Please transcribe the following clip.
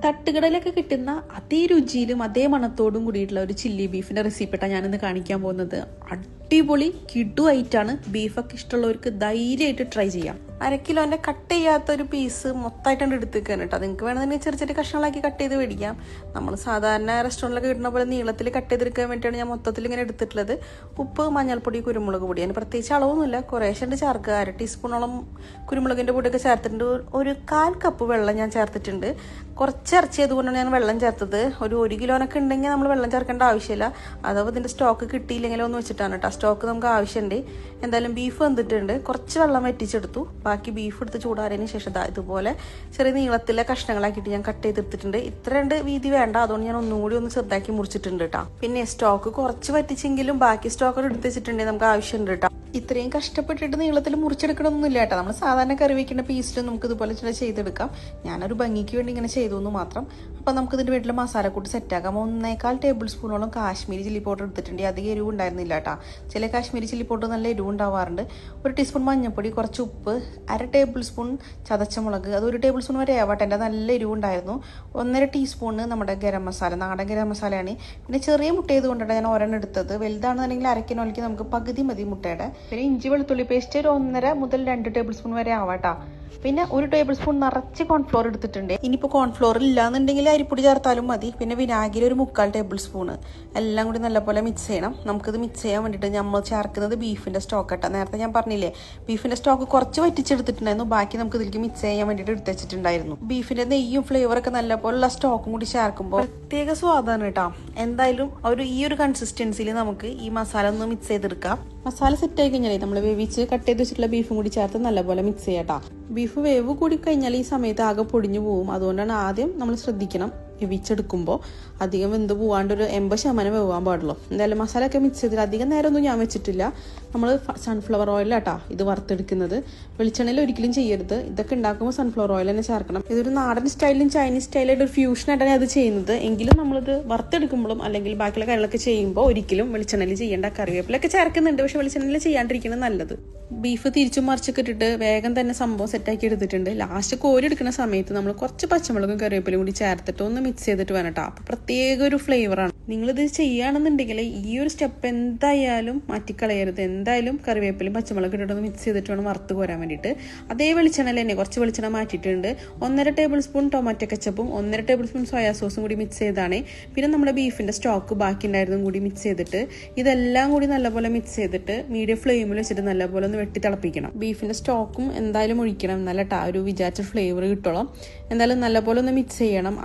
തട്ടുകടയിലൊക്കെ കിട്ടുന്ന അതേ രുചിയിലും അതേ മണത്തോടും കൂടിയിട്ടുള്ള ഒരു ചില്ലി ബീഫിന്റെ റെസിപ്പിട്ടാണ് ഞാനിന്ന് കാണിക്കാൻ പോകുന്നത്. അടിപൊളി കിഡു ആയിട്ടാണ്. ബീഫൊക്കെ ഇഷ്ടമുള്ളവർക്ക് ധൈര്യമായിട്ട് ട്രൈ ചെയ്യാം. 1/2 കിലോന്റെ കട്ട് ചെയ്യാത്ത ഒരു പീസ് മൊത്തമായിട്ടാണ് എടുത്തേക്കാൻ കേട്ടോ. നിങ്ങൾക്ക് വേണമെങ്കിൽ ചെറിയ ചെറിയ കഷ്ണങ്ങളാക്കി കട്ട് ചെയ്ത് മേടിക്കാം. നമ്മൾ സാധാരണ റെസ്റ്റോറൻറ്റിലൊക്കെ കിട്ടുന്ന പോലെ നീളത്തിൽ കട്ട് ചെയ്തെടുക്കാൻ വേണ്ടിയിട്ടാണ് ഞാൻ മൊത്തത്തിൽ ഇങ്ങനെ എടുത്തിട്ടുള്ളത്. ഉപ്പ്, മഞ്ഞൾപ്പൊടി, കുരുമുളക് പൊടി, അതിന് പ്രത്യേകിച്ച് അളവൊന്നുമില്ല, കുറേശ്ശെ ചേർക്കുക. 1/2 ടീസ്പൂണോളം കുരുമുളകിന്റെ പൊടിയൊക്കെ ചേർത്തിട്ടുണ്ട്. ഒരു 1/4 കപ്പ് വെള്ളം ഞാൻ ചേർത്തിട്ടുണ്ട്. കുറച്ച് ഇറച്ചി ആയതുകൊണ്ടാണ് ഞാൻ വെള്ളം ചേർത്തത്. ഒരു 1 കിലോനൊക്കെ ഉണ്ടെങ്കിൽ നമ്മൾ വെള്ളം ചേർക്കേണ്ട ആവശ്യമില്ല. അഥവാ ഇതിന്റെ സ്റ്റോക്ക് കിട്ടിയില്ലെങ്കിലോ എന്ന് വെച്ചിട്ടാണ് കേട്ടോ. സ്റ്റോക്ക് നമുക്ക് ആവശ്യമുണ്ട്. എന്തായാലും ബീഫ് വന്നിട്ടുണ്ട്. കുറച്ച് വെള്ളം വറ്റിച്ചെടുത്തു. ബാക്കി ബീഫ് എടുത്ത് ചൂടാറിയതിന് ശേഷം ഇതുപോലെ ചെറിയ നീളത്തിലെ കഷ്ണങ്ങളാക്കിയിട്ട് ഞാൻ കട്ട് ചെയ്തെടുത്തിട്ടുണ്ട്. ഇത്രയുണ്ട് വീതി വേണ്ട, അതുകൊണ്ട് ഞാൻ ഒന്നുകൂടി ഒന്ന് ചെറുതാക്കി മുറിച്ചിട്ടുണ്ട് കേട്ടോ. പിന്നെ സ്റ്റോക്ക് കുറച്ച് വറ്റിച്ചെങ്കിലും ബാക്കി സ്റ്റോക്ക് എടുത്ത് വെച്ചിട്ടുണ്ടെങ്കിൽ നമുക്ക് ആവശ്യമുണ്ട് കേട്ടോ. ഇത്രയും കഷ്ടപ്പെട്ടിട്ട് നീളത്തിൽ മുറിച്ചെടുക്കണമെന്നില്ല കേട്ടോ. നമ്മൾ സാധാരണ കറി വെക്കുന്ന പീസിൽ നമുക്ക് ഇതുപോലെ ചെയ്തെടുക്കാം. ഞാനൊരു ഭംഗിക്ക് വേണ്ടി ഇങ്ങനെ ചെയ്തു എന്ന് മാത്രം. അപ്പം നമുക്ക് ഇതിൻ്റെ വീട്ടിൽ മസാലക്കൂട്ട് സെറ്റാക്കാം. 1.25 ടേബിൾ സ്പൂണോളം കാശ്മീരി ചില്ലി പൗഡർ എടുത്തിട്ടുണ്ട്. അധികം എരിവ് ഉണ്ടായിരുന്നില്ല കേട്ടോ. ചില കാശ്മീരി ചില്ലി പൗഡർ നല്ല എരിവ് ഉണ്ടാവാറുണ്ട്. 1 ടീസ്പൂൺ മഞ്ഞൾപ്പൊടി, കുറച്ച് ഉപ്പ്, 1/2 ടേബിൾ സ്പൂൺ ചതച്ച മുളക്, അത് 1 ടേബിൾ സ്പൂൺ വരെ ആവട്ടെ. എൻ്റെ നല്ല എരിവ് ഉണ്ടായിരുന്നു. 1.5 ടീസ്പൂണ് നമ്മുടെ ഗരം മസാല, നാടൻ ഗരം മസാലയാണ്. പിന്നെ ചെറിയ മുട്ട ചെയ്തുകൊണ്ടാണ് ഞാൻ ഒരെണ്ണം എടുത്തത്. വലുതാണെന്നുണ്ടെങ്കിൽ 1/2 കിലോയ്ക്ക് നമുക്ക് പകുതി മതി മുട്ടയുടെ. പിന്നെ ഇഞ്ചി വെളുത്തുള്ളി പേസ്റ്റ് ഒരു 1.5 മുതൽ 2 ടേബിൾ സ്പൂൺ വരെ ആവാട്ടോ. പിന്നെ 1 ടേബിൾ സ്പൂൺ നിറച്ച് കോൺഫ്ലോർ എടുത്തിട്ടുണ്ട്. ഇനിയിപ്പോൾ കോൺഫ്ലോർ ഇല്ലാന്നുണ്ടെങ്കിൽ അരിപ്പൊടി ചേർത്താലും മതി. പിന്നെ വിനാഗിരി ഒരു 3/4 ടേബിൾ സ്പൂണ്. എല്ലാം കൂടി നല്ലപോലെ മിക്സ് ചെയ്യണം. നമുക്കിത് മിക്സ് ചെയ്യാൻ വേണ്ടിയിട്ട് നമ്മൾ ചേർക്കുന്നത് ബീഫിന്റെ സ്റ്റോക്ക് കേട്ടോ. നേരത്തെ ഞാൻ പറഞ്ഞില്ലേ, ബീഫിന്റെ സ്റ്റോക്ക് കുറച്ച് വറ്റിച്ചെടുത്തിട്ടുണ്ടായിരുന്നു. ബാക്കി നമുക്ക് ഇതിലേക്ക് മിക്സ് ചെയ്യാൻ വേണ്ടിയിട്ട് എടുത്ത് വെച്ചിട്ടുണ്ടായിരുന്നു. ബീഫിന്റെ നെയ്യും ഫ്ലേവറൊക്കെ നല്ലപോലെ സ്റ്റോക്കും കൂടി ചേർക്കുമ്പോൾ പ്രത്യേക സ്വാദാണ് കേട്ടോ. എന്തായാലും ഈ ഒരു കൺസിസ്റ്റൻസിയിൽ നമുക്ക് ഈ മസാല ഒന്ന് മിക്സ് ചെയ്തെടുക്കാം. മസാല സെറ്റ് ആയി കഴിഞ്ഞാൽ നമ്മൾ വേവിച്ച് കട്ട് ചെയ്ത് വെച്ചിട്ടുള്ള ബീഫും കൂടി ചേർത്ത് നല്ലപോലെ മിക്സ് ചെയ്യാട്ടോ. ബീഫ് വേവ് കൂടി കഴിഞ്ഞാൽ ഈ സമയത്ത് ആകെ പൊടിഞ്ഞു പോകും. അതുകൊണ്ടാണ് ആദ്യം നമ്മൾ ശ്രദ്ധിക്കണം, വേവിച്ചെടുക്കുമ്പോൾ അധികം വെന്ത് പോവാണ്ട് ഒരു 80% വേവാൻ പാടുള്ളൂ. എന്തായാലും മസാല ഒക്കെ മിക്സ് ചെയ്തിട്ട് അധികം നേരമൊന്നും ഞാൻ വെച്ചിട്ടില്ല. നമ്മൾ സൺഫ്ലവർ ഓയിലാട്ടാ ഇത് വറുത്തെടുക്കുന്നത്. വെളിച്ചെണ്ണയിൽ ഒരിക്കലും ചെയ്യരുത്. ഇതൊക്കെ ഉണ്ടാക്കുമ്പോൾ സൺഫ്ലവർ ഓയിൽ തന്നെ ചേർക്കണം. ഇതൊരു നാടൻ സ്റ്റൈലും ചൈനീസ് സ്റ്റൈലായിട്ട് ഒരു ഫ്യൂഷനായിട്ടാണ് അത് ചെയ്യുന്നത്. എങ്കിലും നമ്മളിത് വറുത്തെടുക്കുമ്പോഴും അല്ലെങ്കിൽ ബാക്കിയുള്ള കാര്യങ്ങളൊക്കെ ചെയ്യുമ്പോൾ ഒരിക്കലും വെളിച്ചെണ്ണയിൽ ചെയ്യേണ്ട. കറിവേപ്പിലൊക്കെ ചേർക്കുന്നുണ്ട്, പക്ഷെ വെളിച്ചെണ്ണയിൽ ചെയ്യാണ്ടിരിക്കുന്നത് നല്ലത്. ബീഫ് തിരിച്ചും മറിച്ചൊക്കെ ഇട്ടിട്ട് വേഗം തന്നെ സംഭവം സെറ്റാക്കി എടുത്തിട്ടുണ്ട്. ലാസ്റ്റ് കോരി എടുക്കുന്ന സമയത്ത് നമ്മൾ കുറച്ച് പച്ചമുളകും കറിവേപ്പിലും കൂടി ചേർത്തിട്ട് ഒന്ന് മിക്സ് ചെയ്തിട്ട് വേണം കേട്ടോ. അപ്പോൾ പ്രത്യേക ഒരു ഫ്ലേവറാണ്. നിങ്ങളിത് ചെയ്യുകയാണെന്നുണ്ടെങ്കിൽ ഈ ഒരു സ്റ്റെപ്പ് എന്തായാലും മാറ്റിക്കളയരുത്. എന്തായാലും കറിവേപ്പിലും പച്ചമുളക് ഇട്ടിട്ടൊന്ന് മിക്സ് ചെയ്തിട്ട് വേണം വറുത്ത് കോരാൻ വേണ്ടിയിട്ട്. അതേ വെളിച്ചെണ്ണയിൽ തന്നെ കുറച്ച് വെളിച്ചെണ്ണ മാറ്റിയിട്ടുണ്ട്. 1.5 ടേബിൾ സ്പൂൺ ടൊമാറ്റോ കെച്ചപ്പും 1.5 ടേബിൾ സ്പൂൺ സോയാ സോസും കൂടി മിക്സ് ചെയ്താണ്. പിന്നെ നമ്മുടെ ബീഫിന്റെ സ്റ്റോക്ക് ബാക്കി ഉണ്ടായിരുന്നതും കൂടി മിക്സ് ചെയ്തിട്ട് ഇതെല്ലാം കൂടി നല്ലപോലെ മിക്സ് ചെയ്തിട്ട് മീഡിയം ഫ്ലെയിമിൽ വെച്ചിട്ട് നല്ലപോലെ ഒന്ന് വെട്ടി തിളപ്പിക്കണം. ബീഫിന്റെ സ്റ്റോക്കും എന്തായാലും ഒഴിക്കണം, എന്നാലട്ടാ ഒരു വിചാരിച്ച ഫ്ലേവർ കിട്ടോളം. എന്തായാലും നല്ലപോലെ ഒന്ന് മിക്സ് ചെയ്യണം.